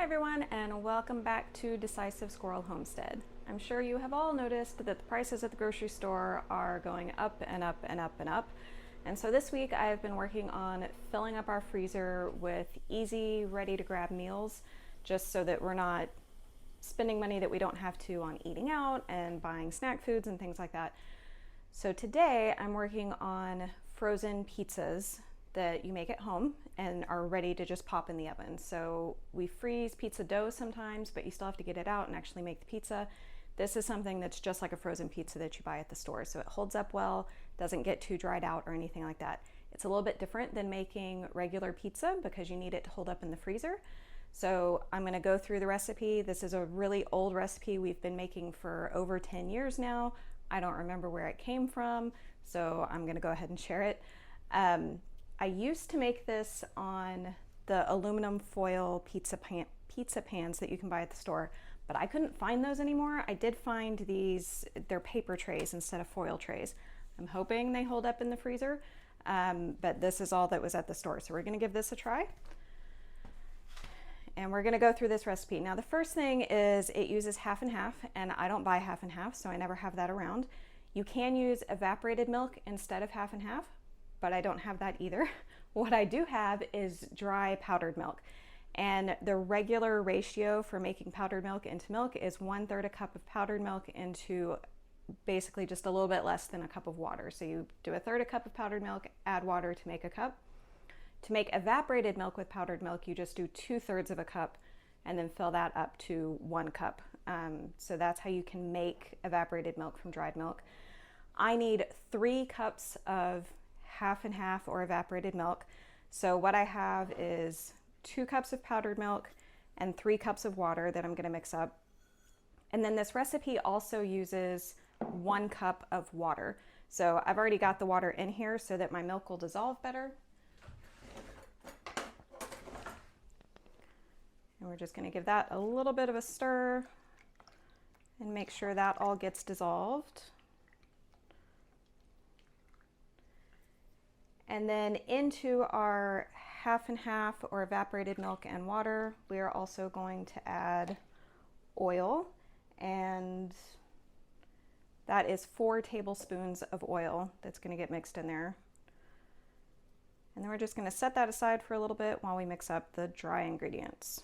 Hi everyone, and welcome back to Decisive Squirrel Homestead. I'm sure you have all noticed that the prices at the grocery store are going up and up and up and up. And so this week I have been working on filling up our freezer with easy, ready to grab meals, just so that we're not spending money that we don't have to on eating out and buying snack foods and things like that. So today I'm working on frozen pizzas that you make at home and are ready to just pop in the oven. So we freeze pizza dough sometimes, but you still have to get it out and actually make the pizza. This is something that's just like a frozen pizza that you buy at the store. So it holds up well, doesn't get too dried out or anything like that. It's a little bit different than making regular pizza because you need it to hold up in the freezer. So I'm gonna go through the recipe. This is a really old recipe we've been making for over 10 years now. I don't remember where it came from, so I'm gonna go ahead and share it. I used to make this on the aluminum foil pizza pans that you can buy at the store, but I couldn't find those anymore. I did find these, they're paper trays instead of foil trays. I'm hoping they hold up in the freezer, but this is all that was at the store. So we're gonna give this a try. And we're gonna go through this recipe. Now the first thing is it uses half and half, and I don't buy half and half, so I never have that around. You can use evaporated milk instead of half and half, but I don't have that either. What I do have is dry powdered milk. And the regular ratio for making powdered milk into milk is 1/3 a cup of powdered milk into basically just a little bit less than a cup of water. So you do 1/3 a cup of powdered milk, add water to make a cup. To make evaporated milk with powdered milk, you just do 2/3 of a cup and then fill that up to 1 cup. So that's how you can make evaporated milk from dried milk. I need 3 cups of half and half or evaporated milk. So what I have is 2 cups of powdered milk and 3 cups of water that I'm going to mix up. And then this recipe also uses 1 cup of water. So I've already got the water in here so that my milk will dissolve better. And we're just going to give that a little bit of a stir and make sure that all gets dissolved. And then into our half and half or evaporated milk and water, we are also going to add oil, and that is 4 tablespoons of oil that's going to get mixed in there. And then we're just going to set that aside for a little bit while we mix up the dry ingredients.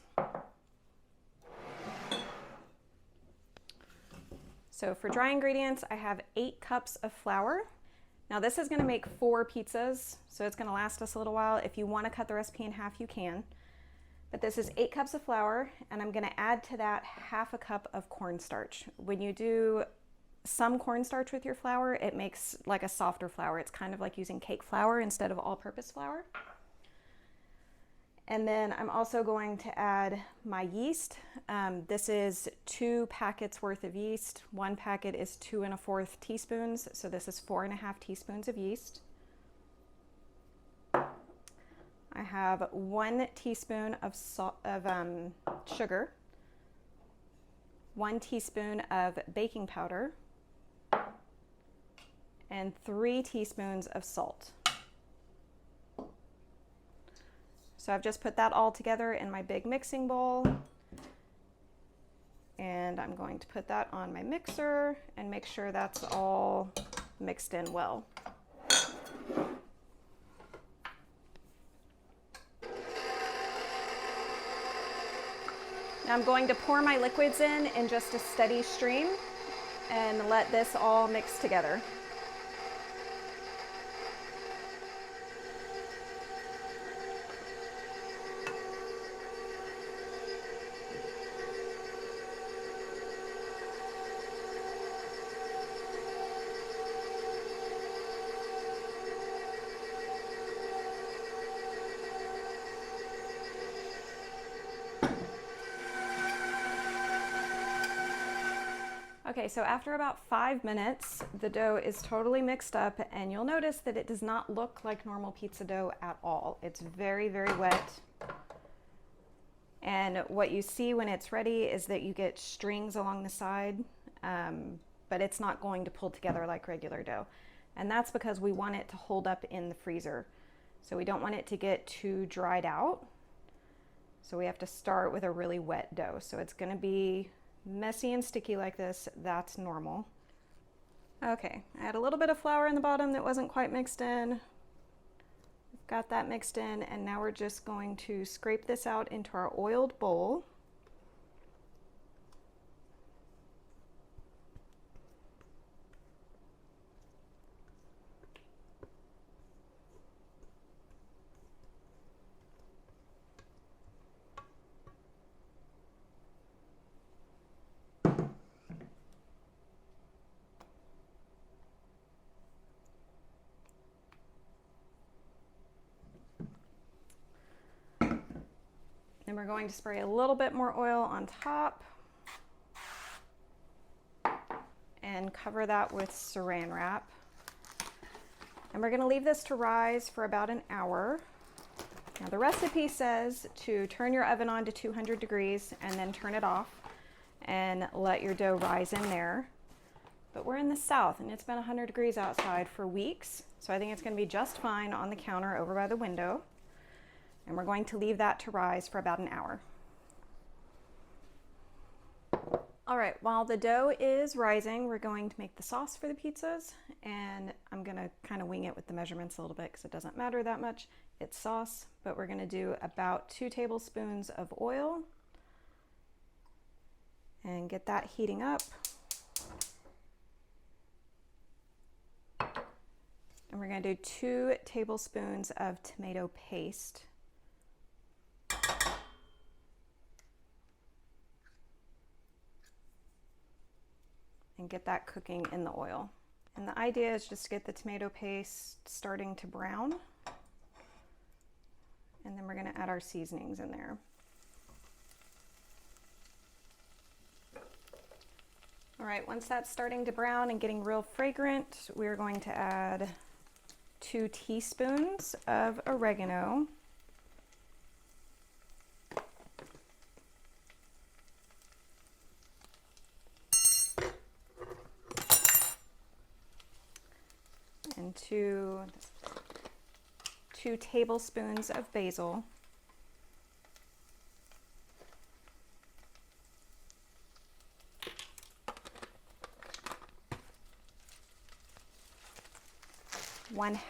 So for dry ingredients, I have 8 cups of flour. Now this is going to make 4 pizzas, so it's going to last us a little while. If you want to cut the recipe in half, you can. But this is 8 cups of flour, and I'm going to add to that half a cup of cornstarch. When you do some cornstarch with your flour, it makes like a softer flour. It's kind of like using cake flour instead of all-purpose flour. And then I'm also going to add my yeast. This is 2 packets worth of yeast. 1 packet is 2 1/4 teaspoons, so this is 4 1/2 teaspoons of yeast. I have 1 teaspoon of sugar, 1 teaspoon of baking powder, and 3 teaspoons of salt. So I've just put that all together in my big mixing bowl, and I'm going to put that on my mixer and make sure that's all mixed in well. Now I'm going to pour my liquids in just a steady stream and let this all mix together. Okay, so after about 5 minutes, the dough is totally mixed up, and you'll notice that it does not look like normal pizza dough at all. It's very, very wet. And what you see when it's ready is that you get strings along the side, but it's not going to pull together like regular dough. And that's because we want it to hold up in the freezer. So we don't want it to get too dried out. So we have to start with a really wet dough. So it's gonna be messy and sticky like this. That's normal. Okay, I had a little bit of flour in the bottom that wasn't quite mixed in. Got that mixed in, and now we're just going to scrape this out into our oiled bowl. Then we're going to spray a little bit more oil on top and cover that with saran wrap. And we're going to leave this to rise for about an hour. Now the recipe says to turn your oven on to 200 degrees and then turn it off and let your dough rise in there. But we're in the South and it's been 100 degrees outside for weeks, so I think it's going to be just fine on the counter over by the window. And we're going to leave that to rise for about an hour. All right, while the dough is rising, we're going to make the sauce for the pizzas, and I'm gonna kind of wing it with the measurements a little bit because it doesn't matter that much. It's sauce, but we're gonna do about 2 tablespoons of oil and get that heating up. And we're gonna do 2 tablespoons of tomato paste. And get that cooking in the oil. And the idea is just to get the tomato paste starting to brown. And then we're gonna add our seasonings in there. All right, once that's starting to brown and getting real fragrant, we're going to add 2 teaspoons of oregano. And 2 tablespoons of basil.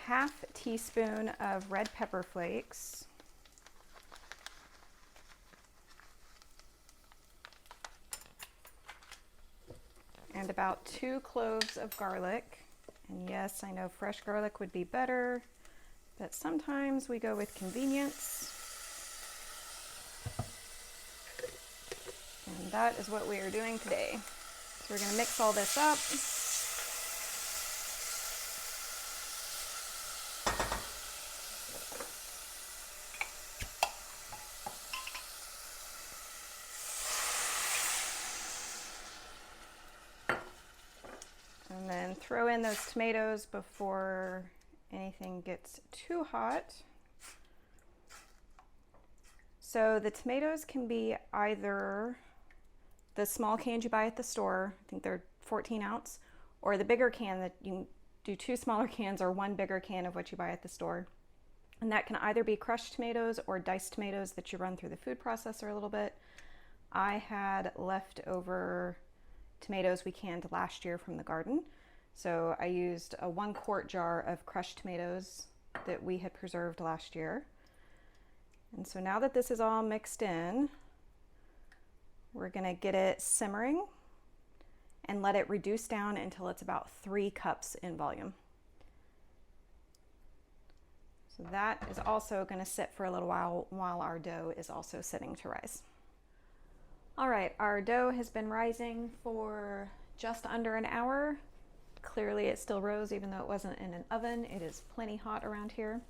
½ teaspoon of red pepper flakes. And about 2 cloves of garlic. And yes, I know fresh garlic would be better, but sometimes we go with convenience. And that is what we are doing today. So we're going to mix all this up. And then throw in those tomatoes before anything gets too hot. So the tomatoes can be either the small cans you buy at the store, I think they're 14 ounce, or the bigger can that you can do 2 smaller cans or 1 bigger can of what you buy at the store. And that can either be crushed tomatoes or diced tomatoes that you run through the food processor a little bit. I had leftover tomatoes we canned last year from the garden. So I used a 1 quart jar of crushed tomatoes that we had preserved last year. And so now that this is all mixed in, we're gonna get it simmering and let it reduce down until it's about 3 cups in volume. So that is also gonna sit for a little while our dough is also sitting to rise. All right, our dough has been rising for just under an hour. Clearly it still rose even though it wasn't in an oven. It is plenty hot around here.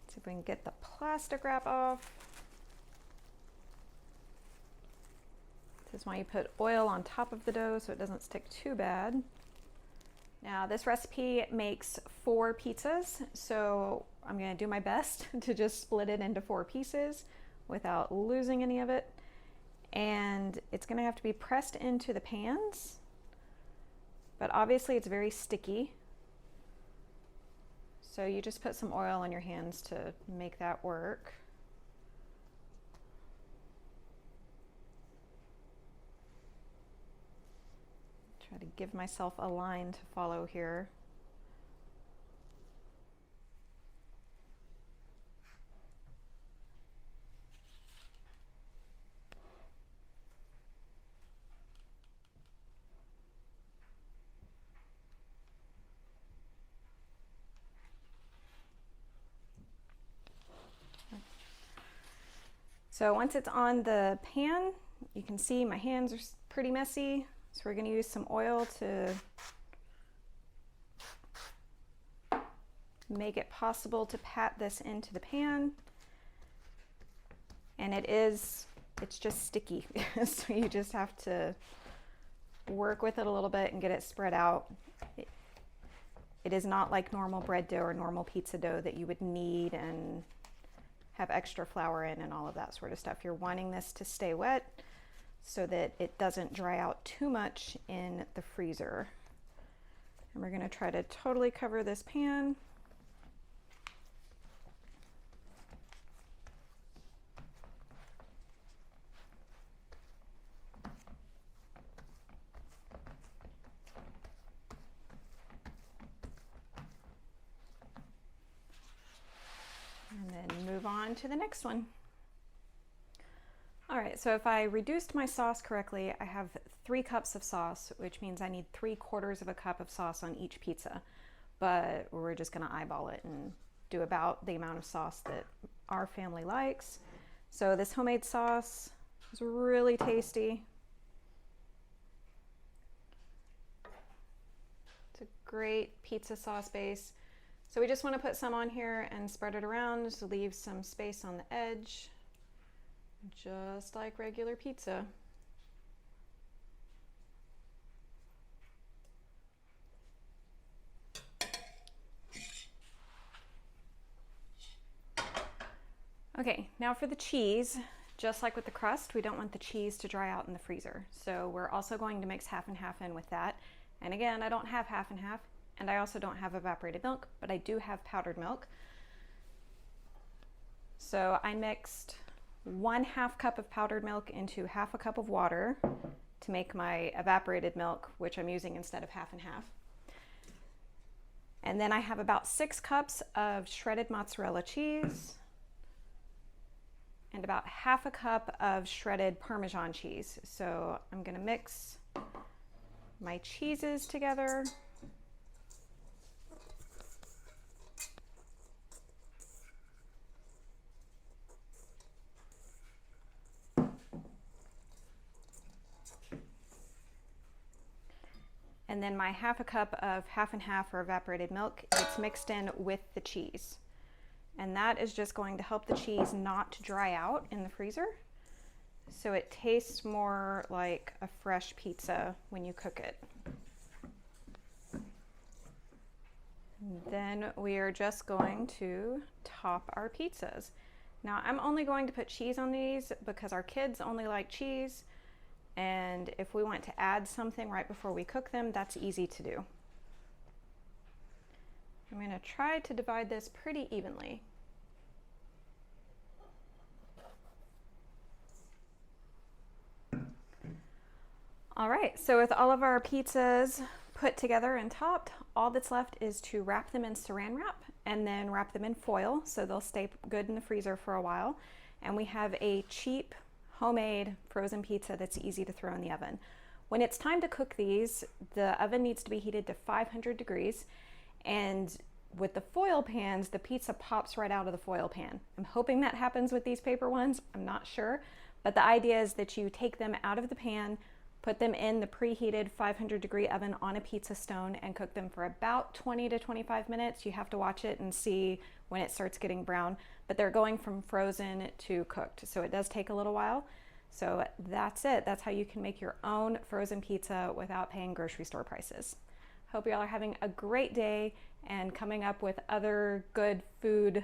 See if we can get the plastic wrap off. This is why you put oil on top of the dough so it doesn't stick too bad. Now this recipe makes 4 pizzas, so I'm gonna do my best to just split it into 4 pieces without losing any of it. And it's gonna have to be pressed into the pans, but obviously it's very sticky. So you just put some oil on your hands to make that work. Try to give myself a line to follow here. So once it's on the pan, you can see my hands are pretty messy. So we're going to use some oil to make it possible to pat this into the pan. And it's just sticky. So you just have to work with it a little bit and get it spread out. It is not like normal bread dough or normal pizza dough that you would knead and have extra flour in and all of that sort of stuff. You're wanting this to stay wet so that it doesn't dry out too much in the freezer. And we're going to try to totally cover this pan. And then move on to the next one. All right, so if I reduced my sauce correctly, I have 3 cups of sauce, which means I need 3/4 of a cup of sauce on each pizza. But we're just gonna eyeball it and do about the amount of sauce that our family likes. So this homemade sauce is really tasty. It's a great pizza sauce base. So we just want to put some on here and spread it around, just leave some space on the edge, just like regular pizza. Okay, now for the cheese. Just like with the crust, we don't want the cheese to dry out in the freezer. So we're also going to mix half and half in with that. And again, I don't have half and half. And I also don't have evaporated milk, but I do have powdered milk. So I mixed 1/2 cup of powdered milk into 1/2 cup of water to make my evaporated milk, which I'm using instead of half and half. And then I have about 6 cups of shredded mozzarella cheese and about 1/2 cup of shredded Parmesan cheese. So I'm going to mix my cheeses together. And then my 1/2 cup of half and half or evaporated milk, it's mixed in with the cheese. And that is just going to help the cheese not dry out in the freezer. So it tastes more like a fresh pizza when you cook it. And then we are just going to top our pizzas. Now I'm only going to put cheese on these because our kids only like cheese. And if we want to add something right before we cook them, that's easy to do. I'm going to try to divide this pretty evenly. All right, so with all of our pizzas put together and topped, all that's left is to wrap them in saran wrap and then wrap them in foil so they'll stay good in the freezer for a while. And we have a cheap homemade frozen pizza that's easy to throw in the oven. When it's time to cook these, the oven needs to be heated to 500 degrees, and with the foil pans, the pizza pops right out of the foil pan. I'm hoping that happens with these paper ones, I'm not sure, but the idea is that you take them out of the pan, put them in the preheated 500 degree oven on a pizza stone and cook them for about 20 to 25 minutes. You have to watch it and see when it starts getting brown, but they're going from frozen to cooked. So it does take a little while. So that's it. That's how you can make your own frozen pizza without paying grocery store prices. Hope y'all are having a great day and coming up with other good food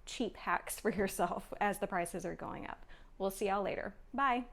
cheap hacks for yourself as the prices are going up. We'll see y'all later. Bye.